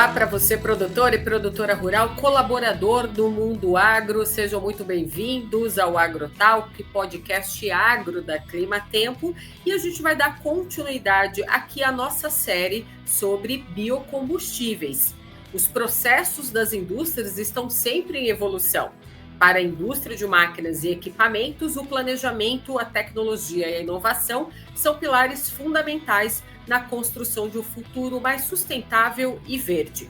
Olá para você, produtor e produtora rural, colaborador do Mundo Agro. Sejam muito bem-vindos ao AgroTalk, podcast agro da Clima Tempo. E a gente vai dar continuidade aqui à nossa série sobre biocombustíveis. Os processos das indústrias estão sempre em evolução. Para a indústria de máquinas e equipamentos, o planejamento, a tecnologia e a inovação são pilares fundamentais na construção de um futuro mais sustentável e verde.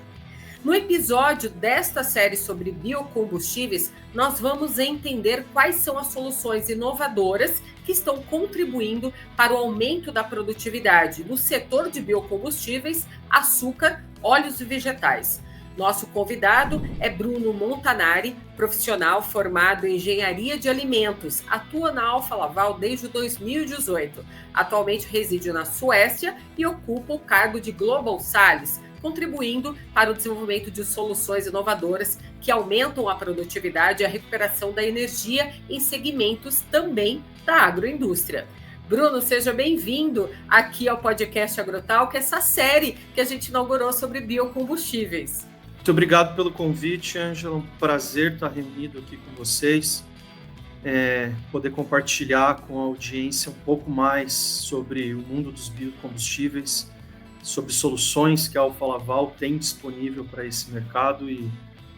No episódio desta série sobre biocombustíveis, nós vamos entender quais são as soluções inovadoras que estão contribuindo para o aumento da produtividade no setor de biocombustíveis, açúcar, óleos e vegetais. Nosso convidado é Bruno Montanari, profissional formado em engenharia de alimentos, atua na Alfa Laval desde 2018. Atualmente reside na Suécia e ocupa o cargo de Global Sales, contribuindo para o desenvolvimento de soluções inovadoras que aumentam a produtividade e a recuperação da energia em segmentos também da agroindústria. Bruno, seja bem-vindo aqui ao podcast AgroTalk, essa série que a gente inaugurou sobre biocombustíveis. Muito obrigado pelo convite, Ângela. Um prazer estar reunido aqui com vocês, poder compartilhar com a audiência um pouco mais sobre o mundo dos biocombustíveis, sobre soluções que a Alfa Laval tem disponível para esse mercado e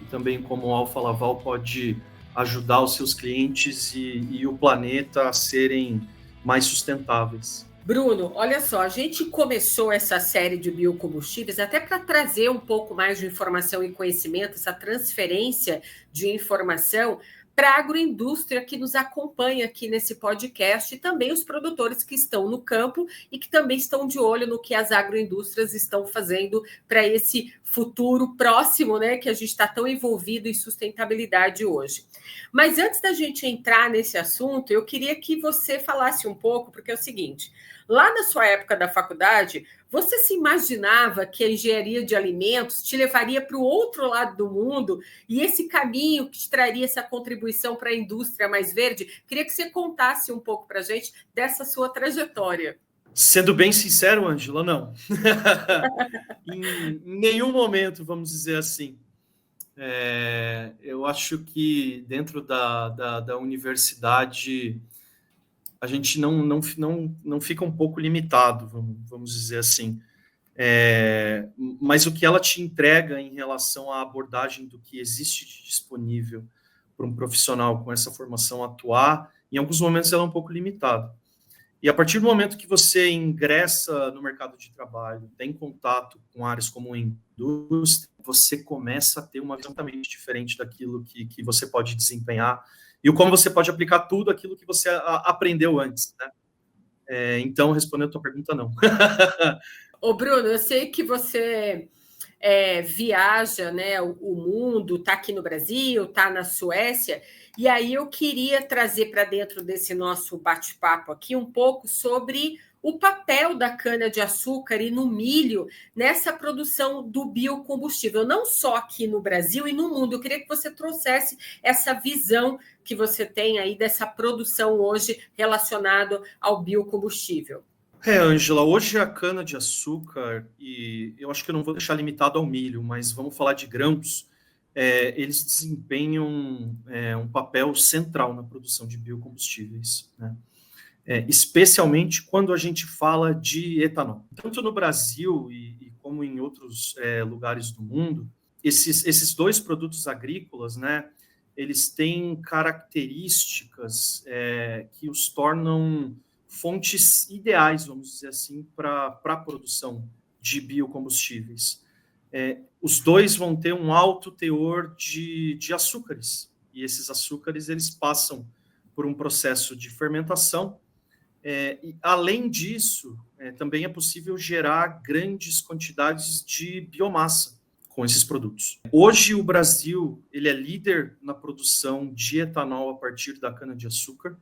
também como a Alfa Laval pode ajudar os seus clientes e o planeta a serem mais sustentáveis. Bruno, olha só, a gente começou essa série de biocombustíveis até para trazer um pouco mais de informação e conhecimento, essa transferência de informação para a agroindústria que nos acompanha aqui nesse podcast e também os produtores que estão no campo e que também estão de olho no que as agroindústrias estão fazendo para esse futuro próximo, né, que a gente está tão envolvido em sustentabilidade hoje. Mas antes da gente entrar nesse assunto, eu queria que você falasse um pouco, porque é o seguinte, lá na sua época da faculdade, você se imaginava que a engenharia de alimentos te levaria para o outro lado do mundo e esse caminho que te traria essa contribuição para a indústria mais verde? Queria que você contasse um pouco para a gente dessa sua trajetória. Sendo bem sincero, Ângela, não. Em nenhum momento, vamos dizer assim. Eu acho que dentro da universidade a gente não fica um pouco limitado, vamos dizer assim. Mas o que ela te entrega em relação à abordagem do que existe disponível para um profissional com essa formação atuar, em alguns momentos ela é um pouco limitada. E a partir do momento que você ingressa no mercado de trabalho, tem contato com áreas como a indústria, você começa a ter uma visão totalmente diferente daquilo que você pode desempenhar e como você pode aplicar tudo aquilo que você aprendeu antes, né? Então, respondendo a tua pergunta, não. Ô, Bruno, eu sei que você viaja, né, o mundo, está aqui no Brasil, está na Suécia, e aí eu queria trazer para dentro desse nosso bate-papo aqui um pouco sobre o papel da cana-de-açúcar e no milho nessa produção do biocombustível, não só aqui no Brasil e no mundo. Eu queria que você trouxesse essa visão que você tem aí dessa produção hoje relacionada ao biocombustível. Ângela, hoje a cana-de-açúcar, e eu acho que eu não vou deixar limitado ao milho, mas vamos falar de grãos, eles desempenham um papel central na produção de biocombustíveis, né? Especialmente quando a gente fala de etanol. Tanto no Brasil e como em outros lugares do mundo, esses dois produtos agrícolas, né, eles têm características que os tornam fontes ideais, vamos dizer assim, para a produção de biocombustíveis. Os dois vão ter um alto teor de açúcares, e esses açúcares eles passam por um processo de fermentação. E, além disso, também é possível gerar grandes quantidades de biomassa com esses produtos. Hoje, o Brasil ele é líder na produção de etanol a partir da cana-de-açúcar.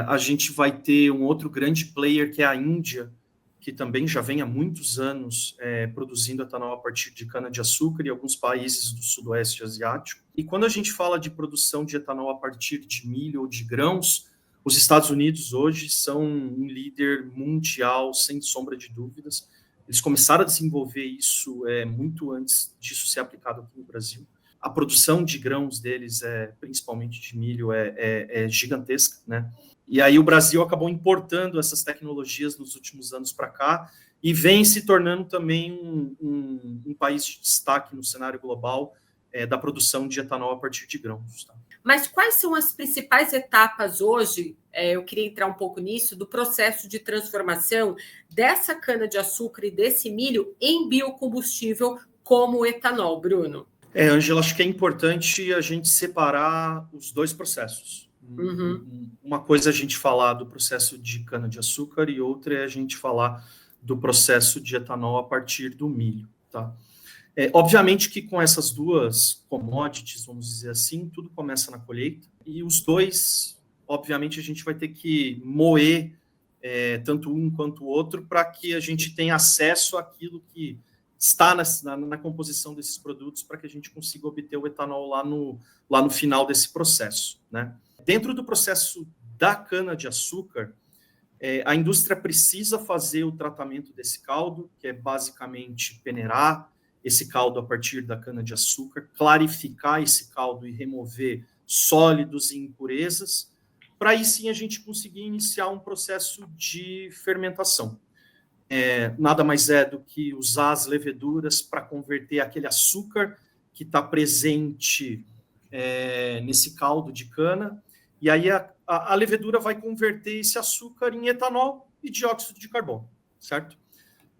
A gente vai ter um outro grande player, que é a Índia, que também já vem há muitos anos produzindo etanol a partir de cana-de-açúcar e alguns países do sudoeste asiático. E quando a gente fala de produção de etanol a partir de milho ou de grãos, os Estados Unidos hoje são um líder mundial, sem sombra de dúvidas. Eles começaram a desenvolver isso muito antes disso ser aplicado aqui no Brasil. A produção de grãos deles, principalmente de milho, é gigantesca, né? E aí o Brasil acabou importando essas tecnologias nos últimos anos para cá e vem se tornando também um país de destaque no cenário global da produção de etanol a partir de grãos. Tá? Mas quais são as principais etapas hoje, eu queria entrar um pouco nisso, do processo de transformação dessa cana-de-açúcar e desse milho em biocombustível como o etanol, Bruno? Ângela, acho que é importante a gente separar os dois processos. Uma coisa é a gente falar do processo de cana-de-açúcar e outra é a gente falar do processo de etanol a partir do milho. Tá? Obviamente que com essas duas commodities, vamos dizer assim, tudo começa na colheita e os dois, obviamente, a gente vai ter que moer tanto um quanto o outro para que a gente tenha acesso àquilo que está na composição desses produtos para que a gente consiga obter o etanol lá no final desse processo. Né? Dentro do processo da cana-de-açúcar, a indústria precisa fazer o tratamento desse caldo, que é basicamente peneirar esse caldo a partir da cana-de-açúcar, clarificar esse caldo e remover sólidos e impurezas, para aí sim a gente conseguir iniciar um processo de fermentação. Nada mais é do que usar as leveduras para converter aquele açúcar que está presente nesse caldo de cana, e aí a levedura vai converter esse açúcar em etanol e dióxido de carbono, certo?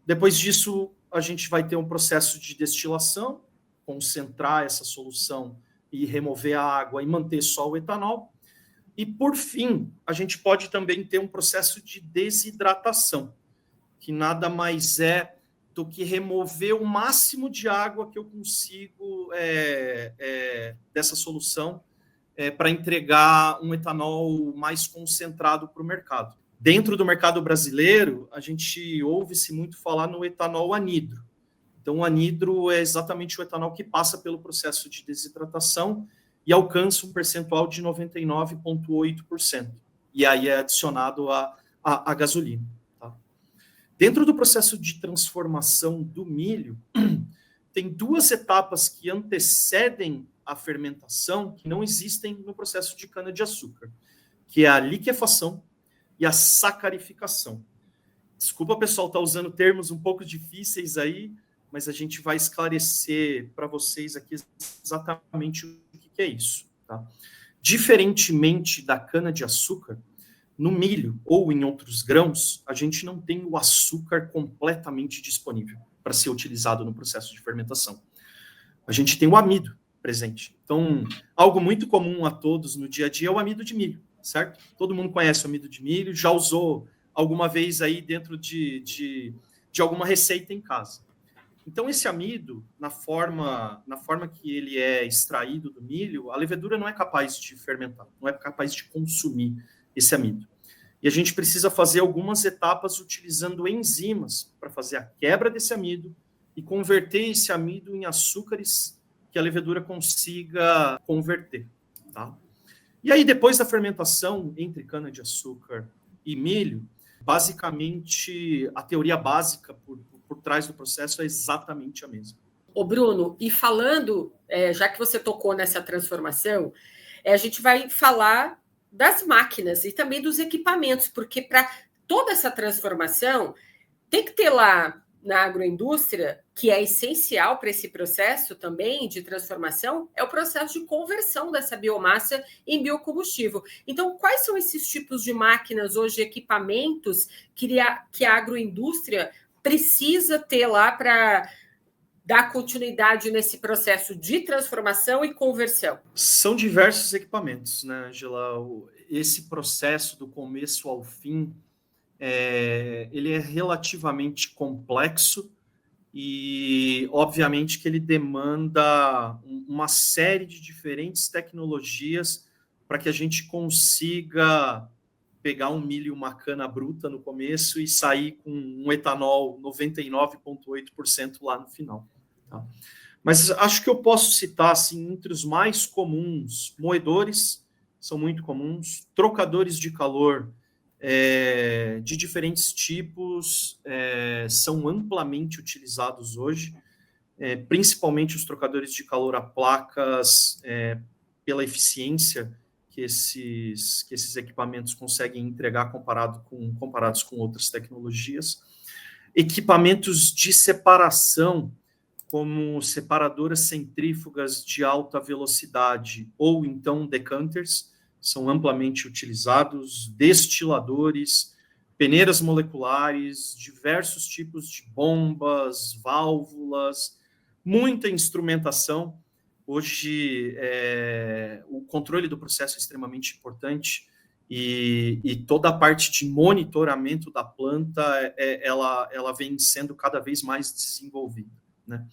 Depois disso, a gente vai ter um processo de destilação, concentrar essa solução e remover a água e manter só o etanol. E, por fim, a gente pode também ter um processo de desidratação, que nada mais é do que remover o máximo de água que eu consigo dessa solução para entregar um etanol mais concentrado para o mercado. Dentro do mercado brasileiro, a gente ouve-se muito falar no etanol anidro. Então, o anidro é exatamente o etanol que passa pelo processo de desidratação e alcança um percentual de 99,8%. E aí é adicionado a gasolina. Dentro do processo de transformação do milho, tem duas etapas que antecedem a fermentação que não existem no processo de cana-de-açúcar, que é a liquefação e a sacarificação. Desculpa, pessoal, estar usando termos um pouco difíceis aí, mas a gente vai esclarecer para vocês aqui exatamente o que é isso. Tá? Diferentemente da cana-de-açúcar, no milho ou em outros grãos, a gente não tem o açúcar completamente disponível para ser utilizado no processo de fermentação. A gente tem o amido presente. Então, algo muito comum a todos no dia a dia é o amido de milho, certo? Todo mundo conhece o amido de milho, já usou alguma vez aí dentro de alguma receita em casa. Então, esse amido, na forma que ele é extraído do milho, a levedura não é capaz de fermentar, não é capaz de consumir esse amido. E a gente precisa fazer algumas etapas utilizando enzimas para fazer a quebra desse amido e converter esse amido em açúcares que a levedura consiga converter. Tá? E aí, depois da fermentação entre cana-de-açúcar e milho, basicamente, a teoria básica por trás do processo é exatamente a mesma. Ô Bruno, e falando, já que você tocou nessa transformação, a gente vai falar das máquinas e também dos equipamentos, porque para toda essa transformação tem que ter lá na agroindústria, que é essencial para esse processo também de transformação, é o processo de conversão dessa biomassa em biocombustível. Então, quais são esses tipos de máquinas hoje, equipamentos que a agroindústria precisa ter lá para dar continuidade nesse processo de transformação e conversão? São diversos equipamentos, né, Angela? Esse processo do começo ao fim, ele é relativamente complexo e, obviamente, que ele demanda uma série de diferentes tecnologias para que a gente consiga pegar um milho e uma cana bruta no começo e sair com um etanol 99,8% lá no final. Tá? Mas acho que eu posso citar, assim, entre os mais comuns, moedores são muito comuns, trocadores de calor de diferentes tipos, são amplamente utilizados hoje, principalmente os trocadores de calor a placas, pela eficiência que esses equipamentos conseguem entregar comparados com outras tecnologias. Equipamentos de separação, como separadoras centrífugas de alta velocidade, ou então decanters, são amplamente utilizados, destiladores, peneiras moleculares, diversos tipos de bombas, válvulas, muita instrumentação. Hoje, o controle do processo é extremamente importante e toda a parte de monitoramento da planta, ela vem sendo cada vez mais desenvolvida, né?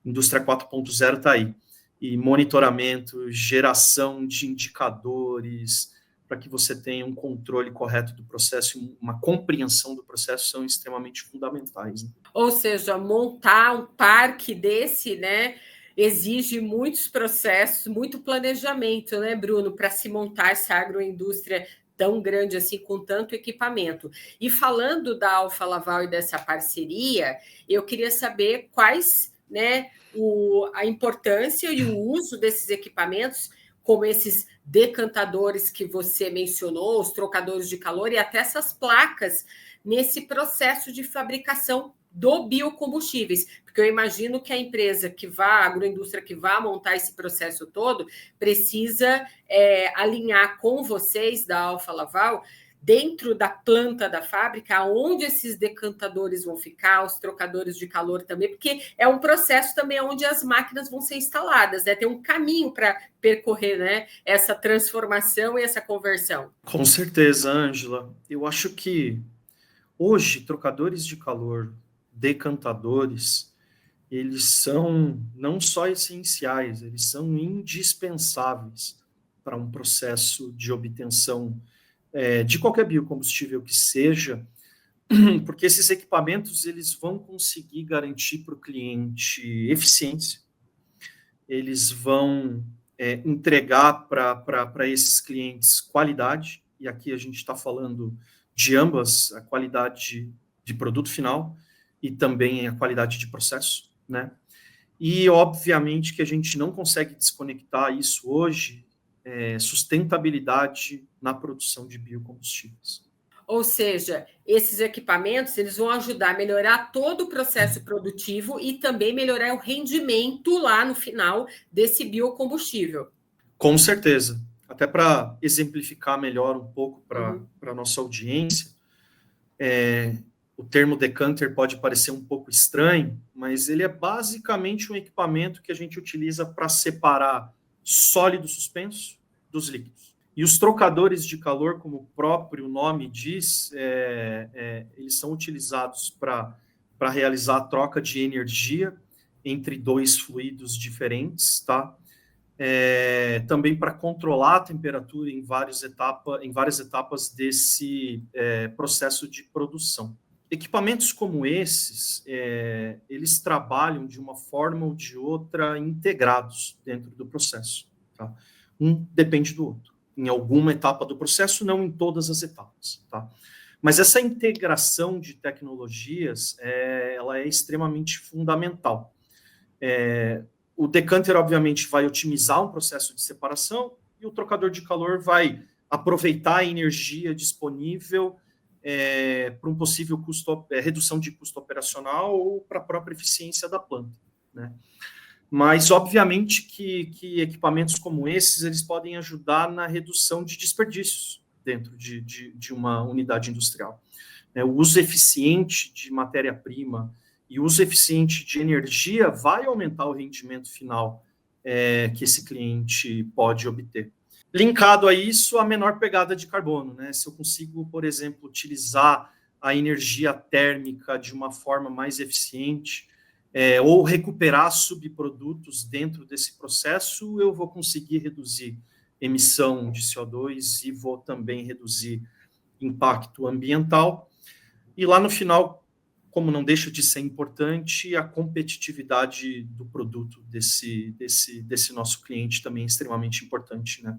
Indústria 4.0 está aí. E monitoramento, geração de indicadores, para que você tenha um controle correto do processo e uma compreensão do processo são extremamente fundamentais, né? Ou seja, montar um parque desse, né, exige muitos processos, muito planejamento, né, Bruno, para se montar essa agroindústria tão grande assim, com tanto equipamento. E falando da Alfa Laval e dessa parceria, eu queria saber quais, né, a importância e o uso desses equipamentos, como esses decantadores que você mencionou, os trocadores de calor e até essas placas nesse processo de fabricação do biocombustíveis, porque eu imagino que a empresa a agroindústria que vai montar esse processo todo, precisa alinhar com vocês da Alfa Laval, dentro da planta da fábrica, onde esses decantadores vão ficar, os trocadores de calor também, porque é um processo também onde as máquinas vão ser instaladas, né? Tem um caminho para percorrer, né, essa transformação e essa conversão. Com certeza, Ângela. Eu acho que hoje, trocadores de calor, decantadores, eles são não só essenciais, eles são indispensáveis para um processo de obtenção de qualquer biocombustível que seja, porque esses equipamentos eles vão conseguir garantir para o cliente eficiência, eles vão entregar para esses clientes qualidade, e aqui a gente está falando de ambas, a qualidade de produto final e também a qualidade de processo, né? E, obviamente, que a gente não consegue desconectar isso hoje, sustentabilidade na produção de biocombustíveis. Ou seja, esses equipamentos eles vão ajudar a melhorar todo o processo produtivo e também melhorar o rendimento lá no final desse biocombustível. Com certeza. Até para exemplificar melhor um pouco para a nossa audiência, o termo decanter pode parecer um pouco estranho, mas ele é basicamente um equipamento que a gente utiliza para separar sólido suspenso dos líquidos. E os trocadores de calor, como o próprio nome diz, eles são utilizados para realizar a troca de energia entre dois fluidos diferentes, tá? Também para controlar a temperatura em várias etapas desse processo de produção. Equipamentos como esses, eles trabalham de uma forma ou de outra integrados dentro do processo, tá? Um depende do outro. Em alguma etapa do processo, não em todas as etapas, tá? Mas essa integração de tecnologias, ela é extremamente fundamental. O decanter, obviamente, vai otimizar um processo de separação e o trocador de calor vai aproveitar a energia disponível para um possível redução de custo operacional ou para a própria eficiência da planta, né? Mas, obviamente, que equipamentos como esses, eles podem ajudar na redução de desperdícios dentro de uma unidade industrial. O uso eficiente de matéria-prima e o uso eficiente de energia vai aumentar o rendimento final que esse cliente pode obter. Linkado a isso, a menor pegada de carbono, né? Se eu consigo, por exemplo, utilizar a energia térmica de uma forma mais eficiente, ou recuperar subprodutos dentro desse processo, eu vou conseguir reduzir emissão de CO2 e vou também reduzir impacto ambiental. E lá no final, como não deixa de ser importante, a competitividade do produto desse nosso cliente também é extremamente importante, né?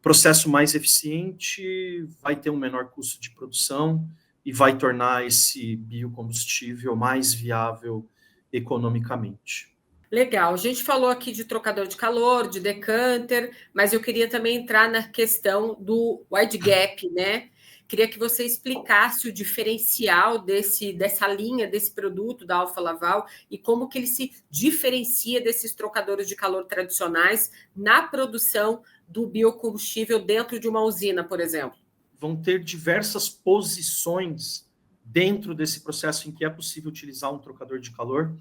processo mais eficiente vai ter um menor custo de produção e vai tornar esse biocombustível mais viável economicamente. Legal. A gente falou aqui de trocador de calor, de decanter, mas eu queria também entrar na questão do wide gap, né? Queria que você explicasse o diferencial dessa linha, desse produto da Alfa Laval e como que ele se diferencia desses trocadores de calor tradicionais na produção do biocombustível dentro de uma usina, por exemplo. Vão ter diversas posições dentro desse processo em que é possível utilizar um trocador de calor.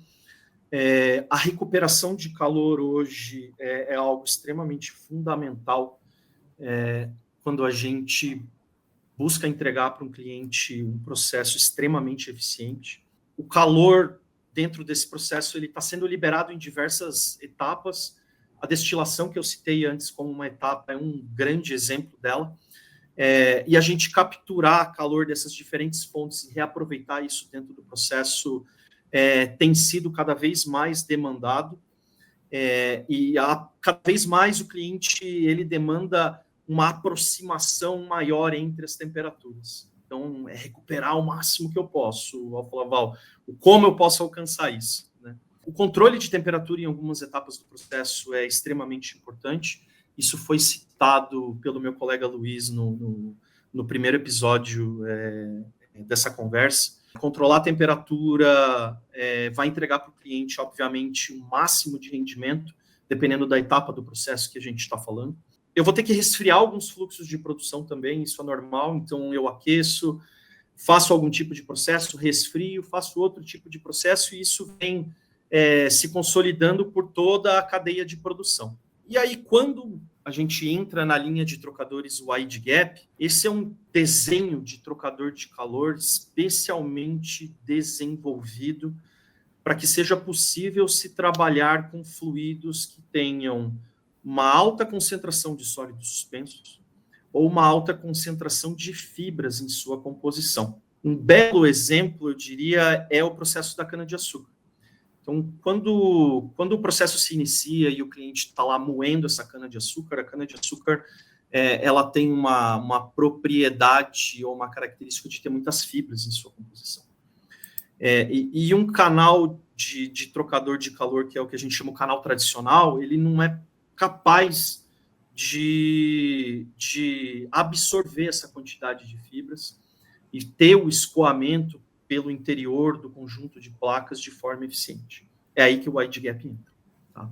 A recuperação de calor hoje é algo extremamente fundamental quando a gente busca entregar para um cliente um processo extremamente eficiente. O calor dentro desse processo ele está sendo liberado em diversas etapas. A destilação que eu citei antes como uma etapa é um grande exemplo dela. E a gente capturar calor dessas diferentes fontes e reaproveitar isso dentro do processo tem sido cada vez mais demandado, cada vez mais o cliente ele demanda uma aproximação maior entre as temperaturas. Então, recuperar o máximo que eu posso, Alfa Laval, como eu posso alcançar isso, né? O controle de temperatura em algumas etapas do processo é extremamente importante. Isso foi citado pelo meu colega Luiz no primeiro episódio dessa conversa. Controlar a temperatura vai entregar para o cliente, obviamente, o máximo de rendimento, dependendo da etapa do processo que a gente está falando. Eu vou ter que resfriar alguns fluxos de produção também, isso é normal, então eu aqueço, faço algum tipo de processo, resfrio, faço outro tipo de processo, e isso vem se consolidando por toda a cadeia de produção. E aí, quando a gente entra na linha de trocadores wide gap, esse é um desenho de trocador de calor especialmente desenvolvido para que seja possível se trabalhar com fluidos que tenham uma alta concentração de sólidos suspensos ou uma alta concentração de fibras em sua composição. Um belo exemplo, eu diria, é o processo da cana-de-açúcar. Então, quando o processo se inicia e o cliente está lá moendo essa cana-de-açúcar, a cana-de-açúcar ela tem uma propriedade ou uma característica de ter muitas fibras em sua composição. E um canal de trocador de calor, que é o que a gente chama o canal tradicional, ele não é capaz de absorver essa quantidade de fibras e ter o escoamento pelo interior do conjunto de placas de forma eficiente. É aí que o wide gap entra. Tá?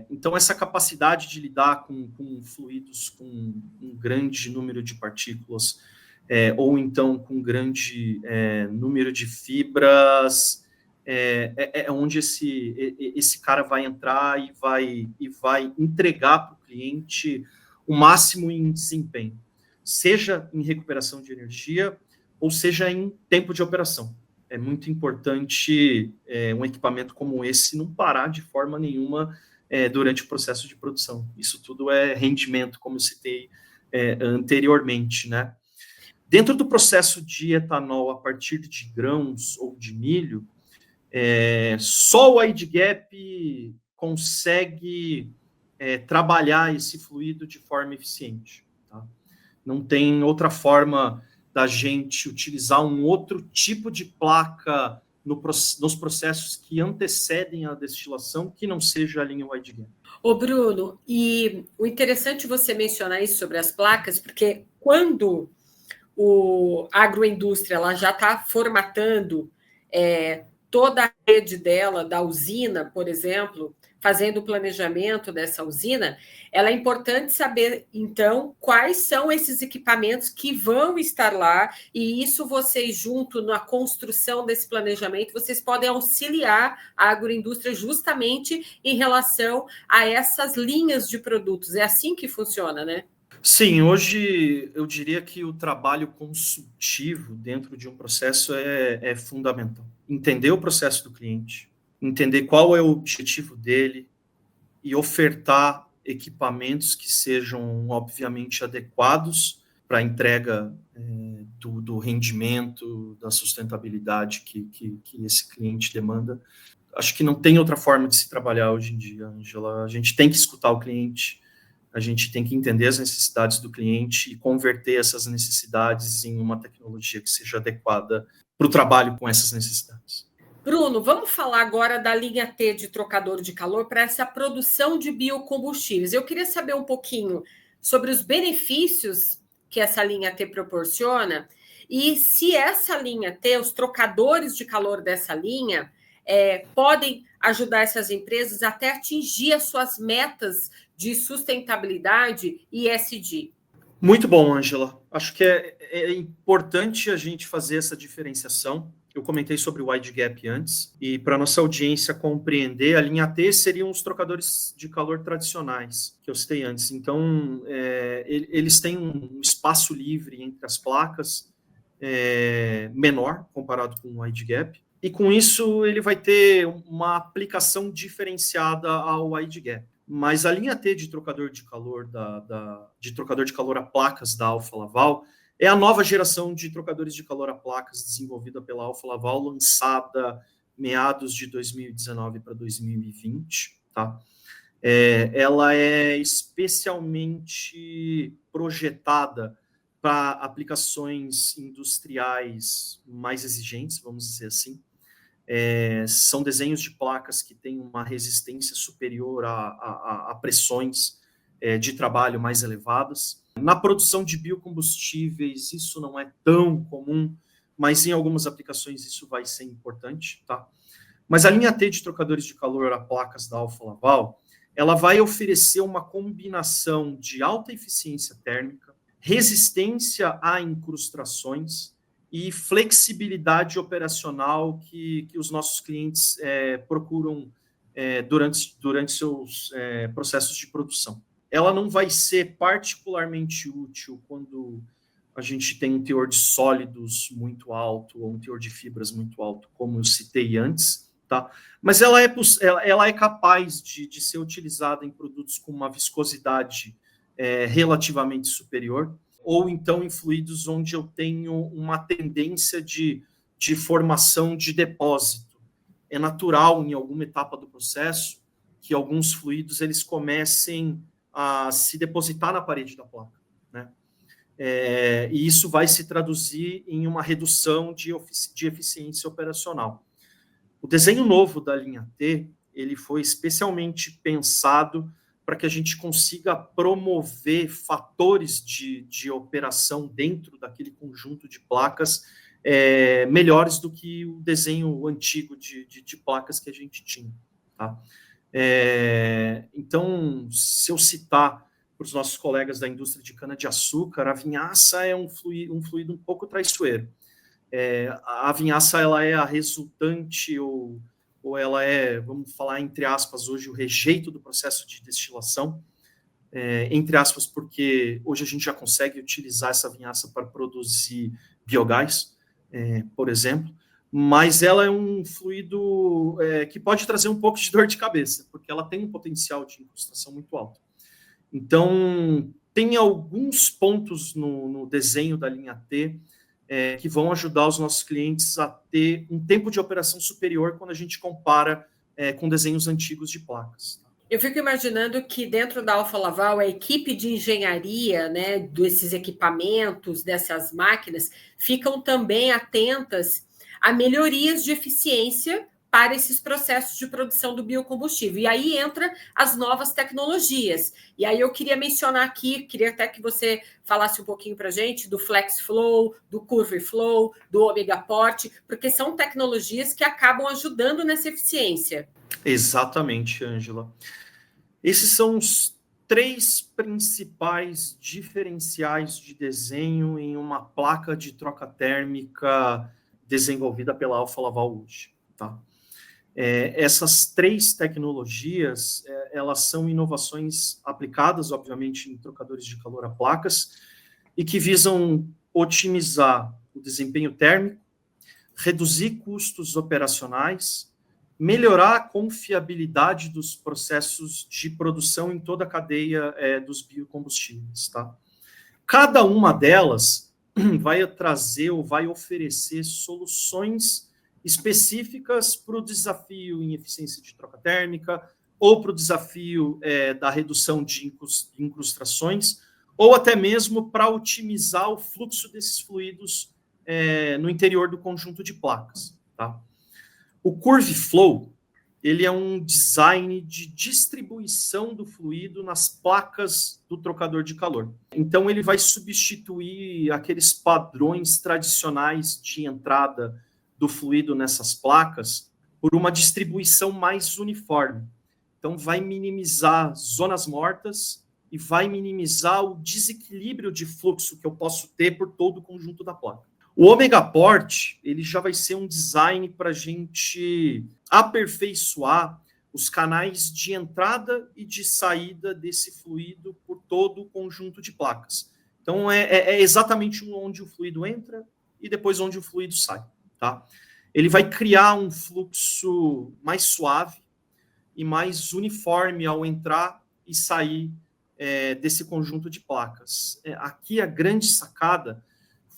Então, essa capacidade de lidar com fluidos com um grande número de partículas, ou então com um grande número de fibras, onde esse cara vai entrar e vai entregar para o cliente o máximo em desempenho, seja em recuperação de energia, ou seja em tempo de operação. É muito importante um equipamento como esse não parar de forma nenhuma durante o processo de produção. Isso tudo é rendimento, como eu citei anteriormente, né? Dentro do processo de etanol a partir de grãos ou de milho, só o wide gap consegue trabalhar esse fluido de forma eficiente. Tá? Não tem outra forma da gente utilizar um outro tipo de placa nos processos que antecedem a destilação que não seja a linha wide gap. Ô Bruno, e o interessante você mencionar isso sobre as placas, porque quando a agroindústria ela já está formatando toda a rede dela, da usina, por exemplo, fazendo o planejamento dessa usina, ela é importante saber, então, quais são esses equipamentos que vão estar lá, e isso vocês, junto na construção desse planejamento, vocês podem auxiliar a agroindústria justamente em relação a essas linhas de produtos. É assim que funciona, né? Sim, hoje eu diria que o trabalho consultivo dentro de um processo é fundamental. Entender o processo do cliente, entender qual é o objetivo dele e ofertar equipamentos que sejam, obviamente, adequados para a entrega do rendimento, da sustentabilidade que esse cliente demanda. Acho que não tem outra forma de se trabalhar hoje em dia, Ângela. A gente tem que escutar o cliente, A gente tem que entender as necessidades do cliente e converter essas necessidades em uma tecnologia que seja adequada para o trabalho com essas necessidades. Bruno, vamos falar agora da linha T de trocador de calor para essa produção de biocombustíveis. Eu queria saber um pouquinho sobre os benefícios que essa linha T proporciona e se essa linha T, os trocadores de calor dessa linha, podem ajudar essas empresas até atingir as suas metas de sustentabilidade e ESG. Muito bom, Ângela. Acho que é importante a gente fazer essa diferenciação. Eu comentei sobre o wide gap antes, e para nossa audiência compreender, a linha T seriam os trocadores de calor tradicionais que eu citei antes. Então, eles têm um espaço livre entre as placas menor comparado com o wide gap, e com isso ele vai ter uma aplicação diferenciada ao wide gap. Mas a linha T de trocador de calor de trocador de calor a placas da Alfa Laval é a nova geração de trocadores de calor a placas desenvolvida pela Alfa Laval, lançada meados de 2019 para 2020, tá? Ela é especialmente projetada para aplicações industriais mais exigentes, vamos dizer assim. São desenhos de placas que têm uma resistência superior a pressões de trabalho mais elevadas. Na produção de biocombustíveis, isso não é tão comum, mas em algumas aplicações isso vai ser importante, tá? Mas a linha T de trocadores de calor a placas da Alfa Laval, ela vai oferecer uma combinação de alta eficiência térmica, resistência a incrustações e flexibilidade operacional que os nossos clientes procuram durante seus processos de produção. Ela não vai ser particularmente útil quando a gente tem um teor de sólidos muito alto ou um teor de fibras muito alto, como eu citei antes, tá? Mas ela é capaz de ser utilizada em produtos com uma viscosidade relativamente superior, ou então em fluidos onde eu tenho uma tendência de formação de depósito. É natural, em alguma etapa do processo, que alguns fluidos eles comecem a se depositar na parede da placa, né? E isso vai se traduzir em uma redução de eficiência operacional. O desenho novo da linha T, ele foi especialmente pensado para que a gente consiga promover fatores de operação dentro daquele conjunto de placas melhores do que o desenho antigo de placas que a gente tinha, tá? Então, se eu citar para os nossos colegas da indústria de cana-de-açúcar, a vinhaça é um fluido um pouco traiçoeiro. A vinhaça ela é a resultante ou ela é, vamos falar entre aspas, hoje o rejeito do processo de destilação, entre aspas, porque hoje a gente já consegue utilizar essa vinhaça para produzir biogás, por exemplo, mas ela é um fluido que pode trazer um pouco de dor de cabeça, porque ela tem um potencial de incrustação muito alto. Então, tem alguns pontos no desenho da linha T que vão ajudar os nossos clientes a ter um tempo de operação superior quando a gente compara com desenhos antigos de placas. Eu fico imaginando que dentro da Alfa Laval, a equipe de engenharia, né, desses equipamentos, dessas máquinas, ficam também atentas a melhorias de eficiência para esses processos de produção do biocombustível. E aí entra as novas tecnologias. E aí eu queria mencionar aqui, queria até que você falasse um pouquinho para a gente do FlexFlow, do CurveFlow, do OmegaPort, porque são tecnologias que acabam ajudando nessa eficiência. Exatamente, Ângela. Esses são os 3 principais diferenciais de desenho em uma placa de troca térmica desenvolvida pela Alfa Laval hoje, tá? Essas 3 tecnologias, elas são inovações aplicadas, obviamente, em trocadores de calor a placas e que visam otimizar o desempenho térmico, reduzir custos operacionais, melhorar a confiabilidade dos processos de produção em toda a cadeia dos biocombustíveis, tá? Cada uma delas vai trazer ou vai oferecer soluções específicas para o desafio em eficiência de troca térmica ou para o desafio da redução de incrustações, ou até mesmo para otimizar o fluxo desses fluidos no interior do conjunto de placas. Tá? O Curve Flow, ele é um design de distribuição do fluido nas placas do trocador de calor. Então, ele vai substituir aqueles padrões tradicionais de entrada do fluido nessas placas por uma distribuição mais uniforme. Então, vai minimizar zonas mortas e vai minimizar o desequilíbrio de fluxo que eu posso ter por todo o conjunto da placa. O Omega Port, ele já vai ser um design para a gente aperfeiçoar os canais de entrada e de saída desse fluido por todo o conjunto de placas. Então, é exatamente onde o fluido entra e depois onde o fluido sai. Tá? Ele vai criar um fluxo mais suave e mais uniforme ao entrar e sair desse conjunto de placas. Aqui a grande sacada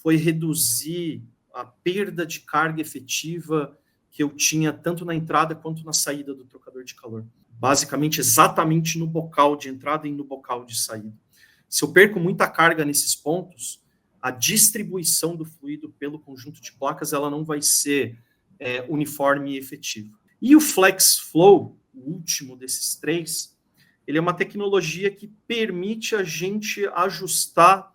foi reduzir a perda de carga efetiva que eu tinha tanto na entrada quanto na saída do trocador de calor. Basicamente, exatamente no bocal de entrada e no bocal de saída. Se eu perco muita carga nesses pontos, a distribuição do fluido pelo conjunto de placas ela não vai ser uniforme e efetiva. E o Flex Flow, o último desses três, ele é uma tecnologia que permite a gente ajustar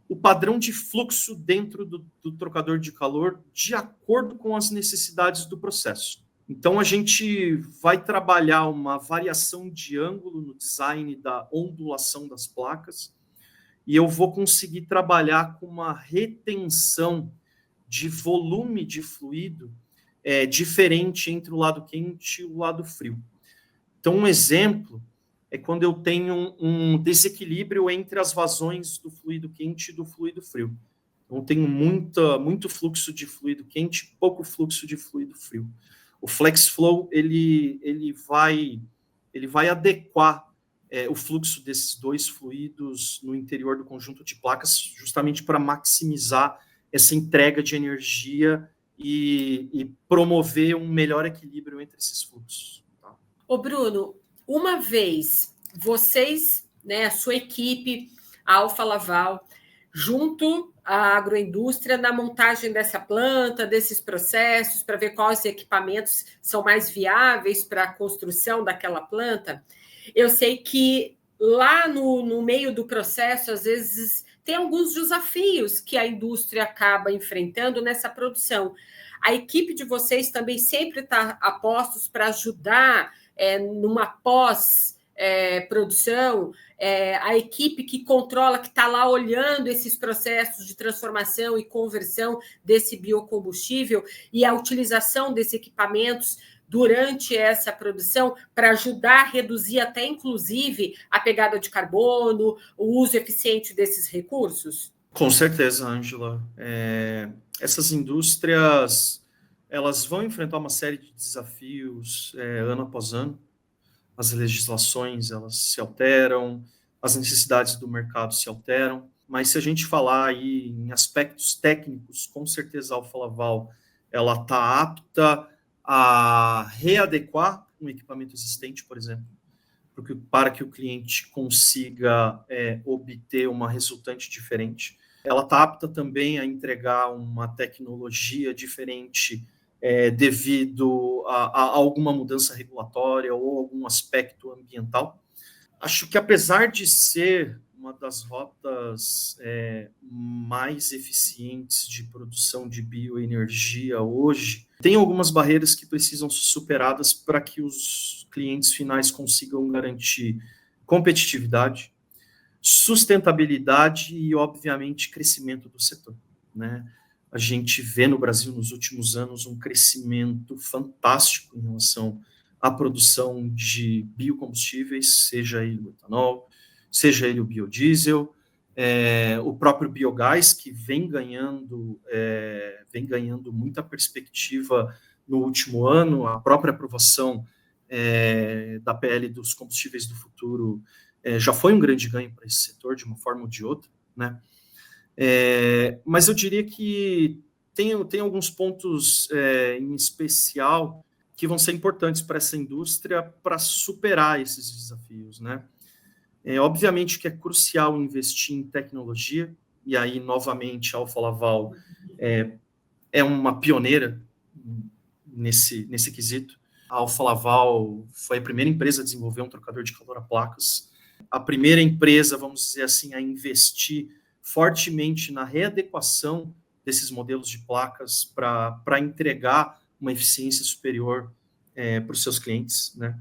o padrão de fluxo dentro do trocador de calor de acordo com as necessidades do processo. Então, a gente vai trabalhar uma variação de ângulo no design da ondulação das placas e eu vou conseguir trabalhar com uma retenção de volume de fluido diferente entre o lado quente e o lado frio. Então, um exemplo é quando eu tenho um desequilíbrio entre as vazões do fluido quente e do fluido frio. Então, eu tenho muito fluxo de fluido quente, pouco fluxo de fluido frio. O Flex Flow, ele vai adequar o fluxo desses dois fluidos no interior do conjunto de placas, justamente para maximizar essa entrega de energia e promover um melhor equilíbrio entre esses fluxos. Tá? Ô, Bruno, uma vez vocês, a sua equipe, a Alfa Laval, junto à agroindústria, na montagem dessa planta, desses processos, para ver quais equipamentos são mais viáveis para a construção daquela planta, eu sei que lá no meio do processo, às vezes, tem alguns desafios que a indústria acaba enfrentando nessa produção. A equipe de vocês também sempre está a postos para ajudar numa pós-produção, a equipe que controla, que está lá olhando esses processos de transformação e conversão desse biocombustível e a utilização desses equipamentos durante essa produção para ajudar a reduzir até, inclusive, a pegada de carbono, o uso eficiente desses recursos? Com certeza, Ângela. Essas indústrias elas vão enfrentar uma série de desafios ano após ano. As legislações elas se alteram, as necessidades do mercado se alteram, mas se a gente falar aí em aspectos técnicos, com certeza a Alfa Laval ela está apta a readequar um equipamento existente, por exemplo, para que o cliente consiga obter uma resultante diferente. Ela está apta também a entregar uma tecnologia diferente devido a alguma mudança regulatória ou algum aspecto ambiental. Acho que, apesar de ser uma das rotas mais eficientes de produção de bioenergia hoje, tem algumas barreiras que precisam ser superadas para que os clientes finais consigam garantir competitividade, sustentabilidade e, obviamente, crescimento do setor, né? A gente vê no Brasil, nos últimos anos, um crescimento fantástico em relação à produção de biocombustíveis, seja ele o etanol, seja ele o biodiesel, o próprio biogás, que vem ganhando muita perspectiva no último ano, a própria aprovação da PL dos combustíveis do futuro já foi um grande ganho para esse setor, de uma forma ou de outra, né? Mas eu diria que tem alguns pontos em especial que vão ser importantes para essa indústria para superar esses desafios, né? Obviamente que é crucial investir em tecnologia, e aí, novamente, a Alfa Laval é uma pioneira nesse quesito. A Alfa Laval foi a primeira empresa a desenvolver um trocador de calor a placas, a primeira empresa, vamos dizer assim, a investir fortemente na readequação desses modelos de placas para entregar uma eficiência superior para os seus clientes, né?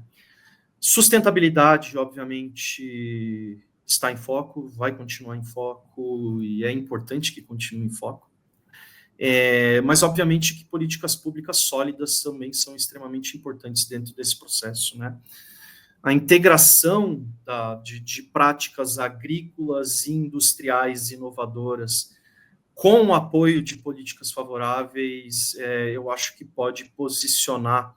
Sustentabilidade, obviamente, está em foco, vai continuar em foco e é importante que continue em foco. Mas, obviamente, que políticas públicas sólidas também são extremamente importantes dentro desse processo, né? A integração de práticas agrícolas e industriais inovadoras com o apoio de políticas favoráveis, eu acho que pode posicionar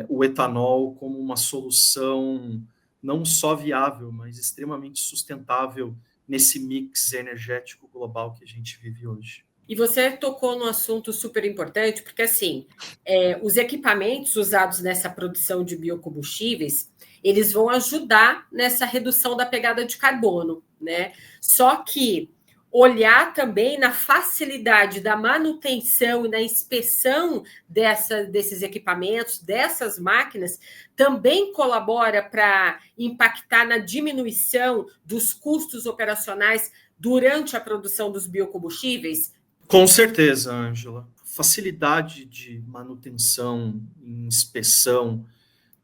o etanol como uma solução não só viável, mas extremamente sustentável nesse mix energético global que a gente vive hoje. E você tocou num assunto super importante, porque assim, os equipamentos usados nessa produção de biocombustíveis, eles vão ajudar nessa redução da pegada de carbono, né? Só que olhar também na facilidade da manutenção e na inspeção desses equipamentos, dessas máquinas, também colabora para impactar na diminuição dos custos operacionais durante a produção dos biocombustíveis? Com certeza, Ângela. Facilidade de manutenção, inspeção,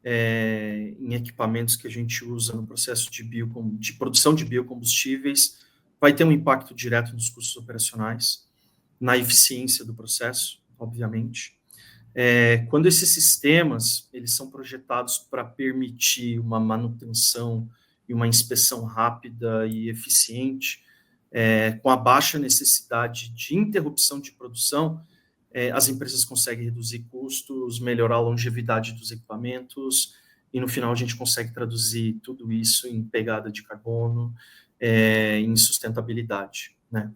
em equipamentos que a gente usa no processo de produção de biocombustíveis vai ter um impacto direto nos custos operacionais, na eficiência do processo, obviamente. Quando esses sistemas eles são projetados para permitir uma manutenção e uma inspeção rápida e eficiente, com a baixa necessidade de interrupção de produção, as empresas conseguem reduzir custos, melhorar a longevidade dos equipamentos, e no final a gente consegue traduzir tudo isso em pegada de carbono, em sustentabilidade, né?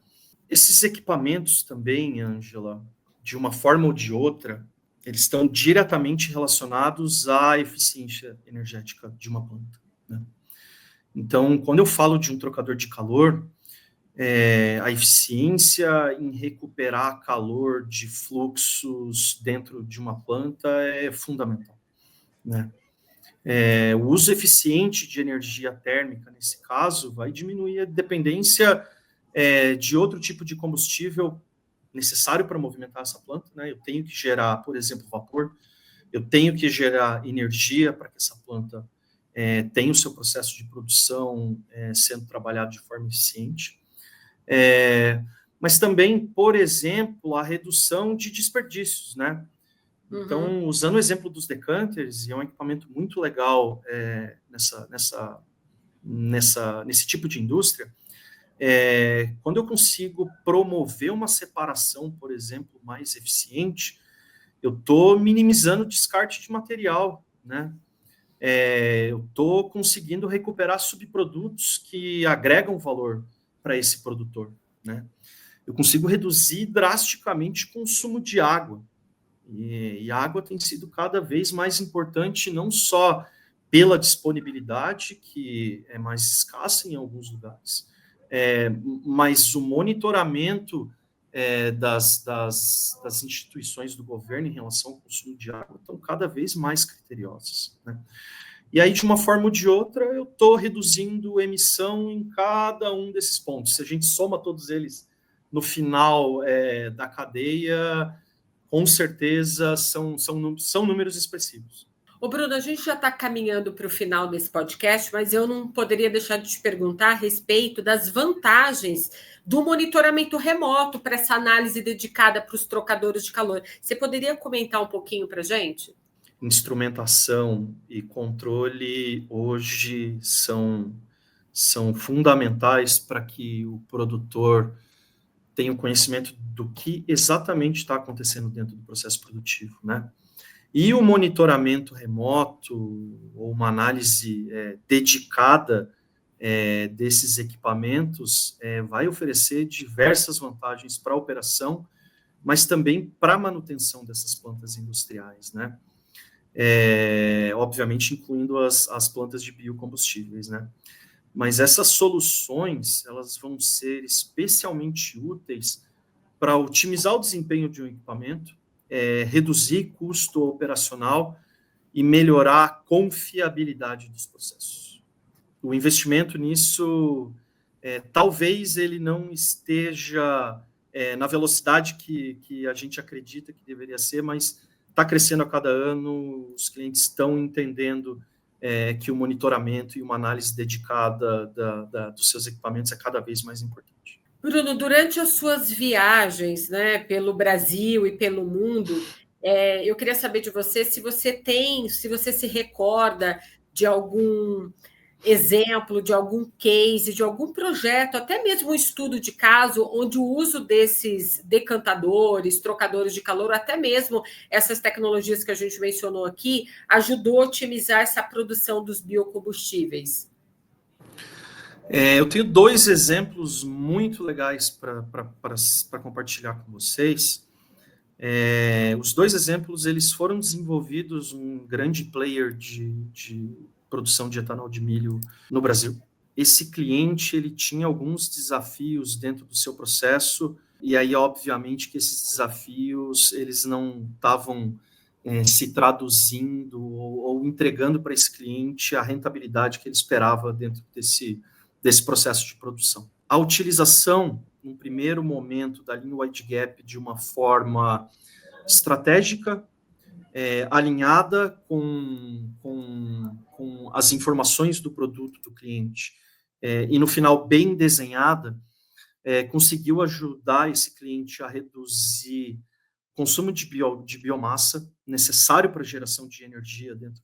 Esses equipamentos também, Ângela, de uma forma ou de outra, eles estão diretamente relacionados à eficiência energética de uma planta, né? Então, quando eu falo de um trocador de calor, a eficiência em recuperar calor de fluxos dentro de uma planta é fundamental, né? O uso eficiente de energia térmica, nesse caso, vai diminuir a dependência de outro tipo de combustível necessário para movimentar essa planta, né? Eu tenho que gerar, por exemplo, vapor, eu tenho que gerar energia para que essa planta tenha o seu processo de produção sendo trabalhado de forma eficiente. Mas também, por exemplo, a redução de desperdícios, né? Então, usando o exemplo dos decanters, e é um equipamento muito legal nesse tipo de indústria, quando eu consigo promover uma separação, por exemplo, mais eficiente, eu estou minimizando o descarte de material, né? Eu estou conseguindo recuperar subprodutos que agregam valor para esse produtor, né? Eu consigo reduzir drasticamente o consumo de água. E a água tem sido cada vez mais importante, não só pela disponibilidade, que é mais escassa em alguns lugares, mas o monitoramento das instituições do governo em relação ao consumo de água estão cada vez mais criteriosas, né? E aí, de uma forma ou de outra, eu estou reduzindo emissão em cada um desses pontos. Se a gente soma todos eles no final da cadeia, com certeza são números expressivos. Ô, Bruno, a gente já está caminhando para o final desse podcast, mas eu não poderia deixar de te perguntar a respeito das vantagens do monitoramento remoto para essa análise dedicada para os trocadores de calor. Você poderia comentar um pouquinho para a gente? Instrumentação e controle hoje são fundamentais para que o produtor tenha o conhecimento do que exatamente está acontecendo dentro do processo produtivo, né? E o monitoramento remoto, ou uma análise dedicada desses equipamentos, vai oferecer diversas vantagens para a operação, mas também para a manutenção dessas plantas industriais, né? obviamente incluindo as plantas de biocombustíveis, né? Mas essas soluções, elas vão ser especialmente úteis para otimizar o desempenho de um equipamento, reduzir custo operacional e melhorar a confiabilidade dos processos. O investimento nisso, talvez ele não esteja na velocidade que a gente acredita que deveria ser, mas está crescendo a cada ano, os clientes estão entendendo que o monitoramento e uma análise dedicada dos seus equipamentos é cada vez mais importante. Bruno, durante as suas viagens, né, pelo Brasil e pelo mundo, eu queria saber de você se você se recorda de algum exemplo, de algum case, de algum projeto, até mesmo um estudo de caso, onde o uso desses decantadores, trocadores de calor, até mesmo essas tecnologias que a gente mencionou aqui, ajudou a otimizar essa produção dos biocombustíveis. Eu tenho 2 exemplos muito legais para compartilhar com vocês. Os 2 exemplos eles foram desenvolvidos um grande player de produção de etanol de milho no Brasil. Esse cliente ele tinha alguns desafios dentro do seu processo e aí obviamente que esses desafios eles não estavam se traduzindo ou entregando para esse cliente a rentabilidade que ele esperava dentro desse processo de produção. A utilização, no primeiro momento, da linha wide gap de uma forma estratégica, alinhada com as informações do produto do cliente, e no final bem desenhada, conseguiu ajudar esse cliente a reduzir o consumo de biomassa necessário para a geração de energia dentro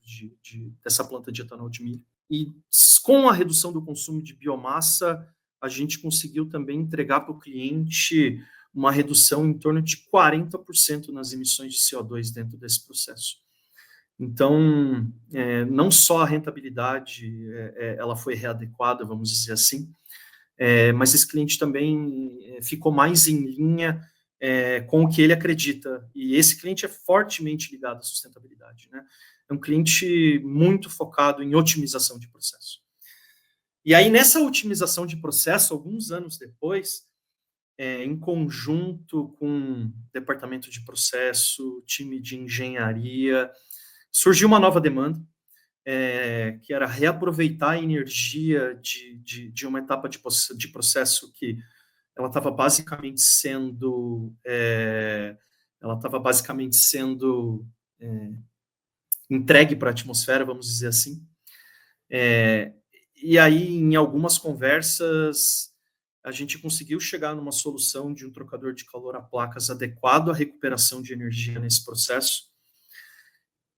dessa planta de etanol de milho. E com a redução do consumo de biomassa, a gente conseguiu também entregar para o cliente uma redução em torno de 40% nas emissões de CO2 dentro desse processo. Então, não só a rentabilidade ela foi readequada, vamos dizer assim, mas esse cliente também ficou mais em linha com o que ele acredita. E esse cliente é fortemente ligado à sustentabilidade, né? É um cliente muito focado em otimização de processo. E aí, nessa otimização de processo, alguns anos depois, em conjunto com o departamento de processo, time de engenharia, surgiu uma nova demanda, que era reaproveitar a energia de uma etapa de processo que ela estava basicamente sendo entregue para a atmosfera, vamos dizer assim. E aí, em algumas conversas, a gente conseguiu chegar numa solução de um trocador de calor a placas adequado à recuperação de energia nesse processo.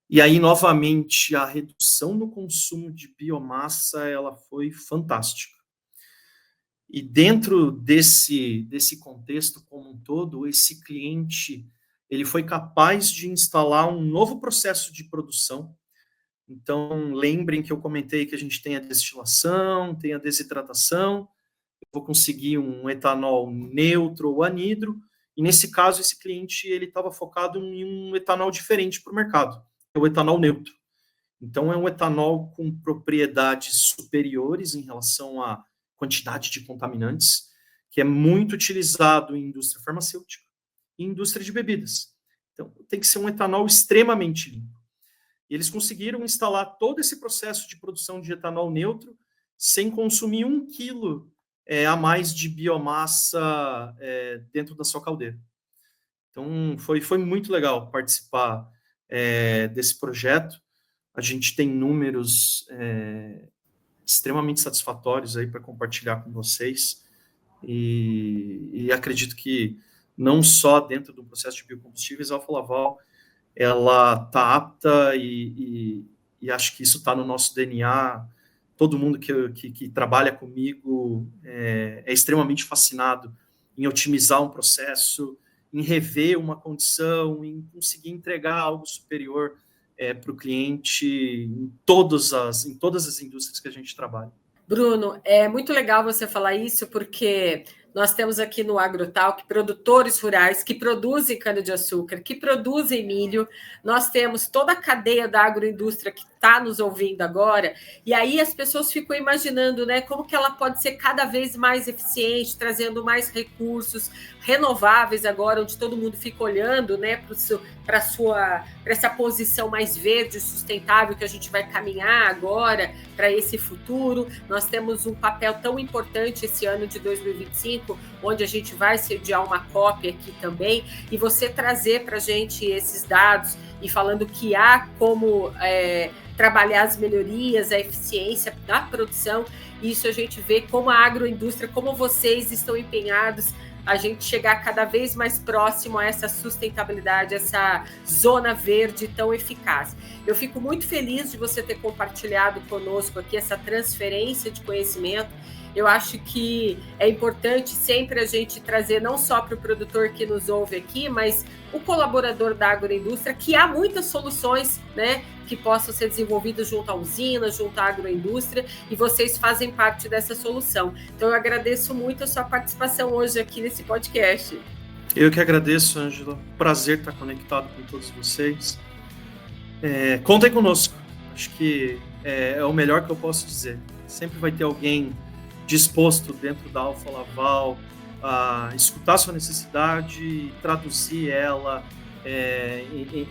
E aí, novamente, a redução no consumo de biomassa, ela foi fantástica. E dentro desse contexto como um todo, esse cliente, ele foi capaz de instalar um novo processo de produção. Então, lembrem que eu comentei que a gente tem a destilação, tem a desidratação, eu vou conseguir um etanol neutro ou anidro, e nesse caso, esse cliente ele estava focado em um etanol diferente para o mercado, é o etanol neutro. Então, é um etanol com propriedades superiores em relação à quantidade de contaminantes, que é muito utilizado em indústria farmacêutica e indústria de bebidas. Então, tem que ser um etanol extremamente limpo. E eles conseguiram instalar todo esse processo de produção de etanol neutro sem consumir 1 quilo a mais de biomassa dentro da sua caldeira. Então, foi muito legal participar desse projeto. A gente tem números extremamente satisfatórios aí para compartilhar com vocês e acredito que não só dentro do processo de biocombustíveis, a Alfa Laval ela está apta e acho que isso está no nosso DNA. Todo mundo que trabalha comigo é extremamente fascinado em otimizar um processo, em rever uma condição, em conseguir entregar algo superior para o cliente em todas as indústrias que a gente trabalha. Bruno, é muito legal você falar isso, porque Nós temos aqui no AgroTalk produtores rurais que produzem cana-de-açúcar, que produzem milho. Nós temos toda a cadeia da agroindústria que está nos ouvindo agora. E aí as pessoas ficam imaginando, né, como que ela pode ser cada vez mais eficiente, trazendo mais recursos renováveis agora, onde todo mundo fica olhando, né, para essa posição mais verde e sustentável que a gente vai caminhar agora para esse futuro. Nós temos um papel tão importante esse ano de 2025, onde a gente vai sediar uma COP aqui também, e você trazer para a gente esses dados e falando que há como trabalhar as melhorias, a eficiência da produção. Isso a gente vê como a agroindústria, como vocês estão empenhados a gente chegar cada vez mais próximo a essa sustentabilidade, essa zona verde tão eficaz. Eu fico muito feliz de você ter compartilhado conosco aqui essa transferência de conhecimento. Eu acho que é importante sempre a gente trazer não só para o produtor que nos ouve aqui, mas o colaborador da agroindústria, que há muitas soluções, né, que possam ser desenvolvidas junto à usina, junto à agroindústria, e vocês fazem parte dessa solução. Então, eu agradeço muito a sua participação hoje aqui nesse podcast. Eu que agradeço, Ângela. Prazer estar conectado com todos vocês. Contem conosco. Acho que é o melhor que eu posso dizer. Sempre vai ter alguém disposto dentro da Alfa Laval a escutar sua necessidade e traduzir ela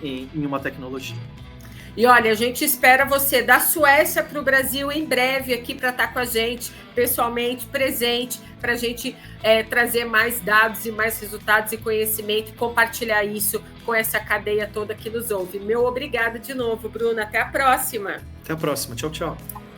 em uma tecnologia. E olha, a gente espera você da Suécia para o Brasil em breve aqui para estar com a gente, pessoalmente, presente, para a gente trazer mais dados e mais resultados e conhecimento e compartilhar isso com essa cadeia toda que nos ouve. Meu obrigado de novo, Bruna. Até a próxima. Até a próxima. Tchau, tchau.